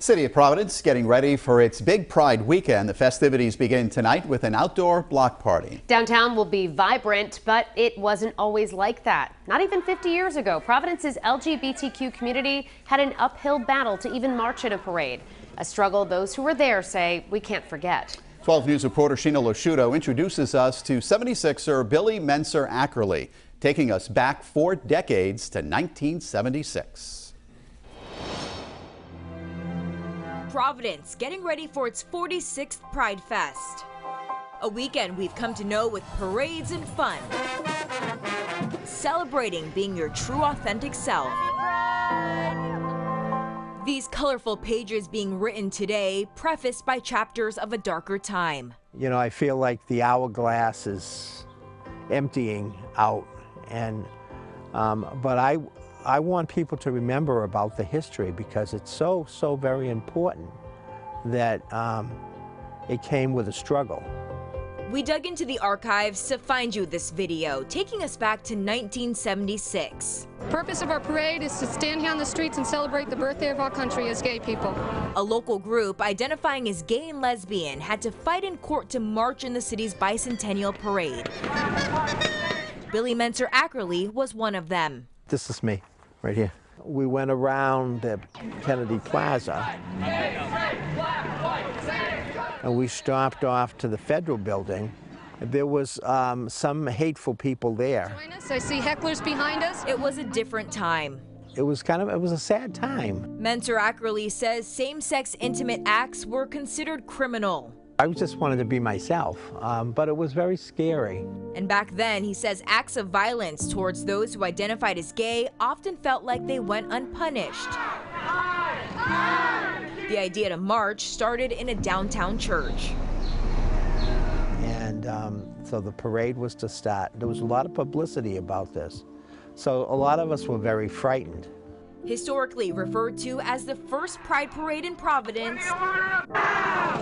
City of Providence getting ready for its big Pride weekend. The festivities begin tonight with an outdoor block party. Downtown will be vibrant, but it wasn't always like that. Not even 50 years ago, Providence's LGBTQ community had an uphill battle to even march in a parade. A struggle those who were there say we can't forget. 12 News reporter Sheena Losciuto introduces us to 76er Billy Menser Ackerley, taking us back 4 decades to 1976. Providence getting ready for its 46th PrideFest. A weekend we've come to know with parades and fun. Celebrating being your true authentic self. These colorful pages being written today, prefaced by chapters of a darker time. You know, I feel like the hourglass is emptying out, and but I want people to remember about the history because it's so very important that it came with a struggle. We dug into the archives to find you this video, taking us back to 1976. The purpose of our parade is to stand here on the streets and celebrate the birthday of our country as gay people. A local group identifying as gay and lesbian had to fight in court to march in the city's bicentennial parade. Billy Menser Ackerley was one of them. This is me, right here. We went around the Kennedy Plaza and we stopped off to the Federal Building. There was some hateful people there. Join us. I see hecklers behind us. It was a different time. It was a sad time. Menser Ackerley says same-sex intimate acts were considered criminal. I just wanted to be myself, but it was very scary. And back then, he says acts of violence towards those who identified as gay often felt like they went unpunished. The idea to march started in a downtown church. And so the parade was to start. There was a lot of publicity about this. So a lot of us were very frightened. Historically referred to as the first Pride Parade in Providence,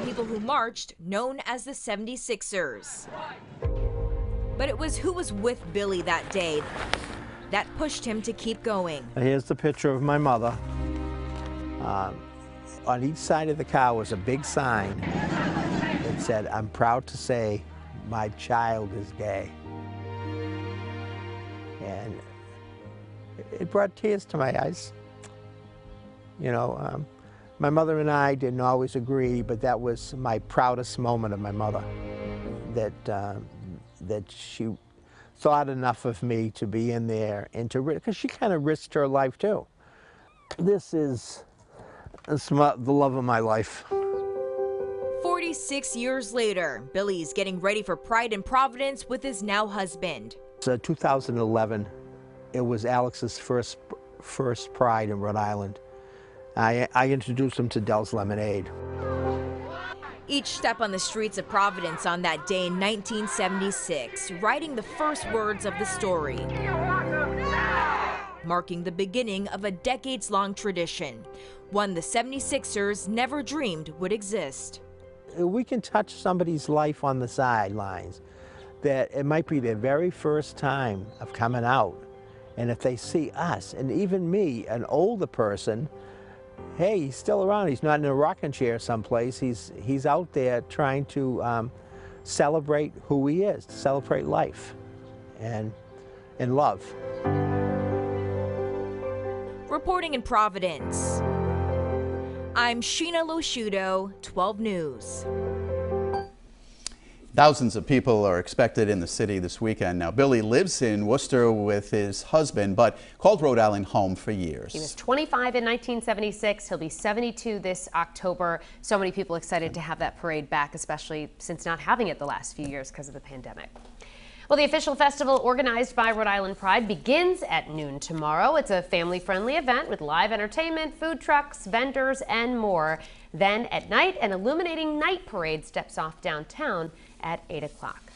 people who marched known as the 76ers. But it was who was with Billy that day that pushed him to keep going. Here's the picture of my mother. On each side of the car was a big sign that said, "I'm proud to say my child is gay." And it brought tears to my eyes. You know, my mother and I didn't always agree, but that was my proudest moment of my mother, that she thought enough of me to be in there and to, because she kind of risked her life too. This is the love of my life. 46 years later, Billy's getting ready for Pride in Providence with his now husband. So 2011. It was Alex's first Pride in Rhode Island. I introduced him to Dell's Lemonade. Each step on the streets of Providence on that day in 1976, writing the first words of the story, marking the beginning of a decades-long tradition, one the 76ers never dreamed would exist. We can touch somebody's life on the sidelines, that it might be their very first time of coming out. And if they see us, and even me, an older person, hey, he's still around. He's not in a rocking chair someplace. He's out there trying to celebrate who he is, celebrate life and love. Reporting in Providence, I'm Sheena Losciuto, 12 News. Thousands of people are expected in the city this weekend. Now, Billy lives in Worcester with his husband, but called Rhode Island home for years. He was 25 in 1976. He'll be 72 this October. So many people excited to have that parade back, especially since not having it the last few years because of the pandemic. Well, the official festival organized by Rhode Island Pride begins at noon tomorrow. It's a family-friendly event with live entertainment, food trucks, vendors, and more. Then at night, an illuminating night parade steps off downtown at 8 o'clock.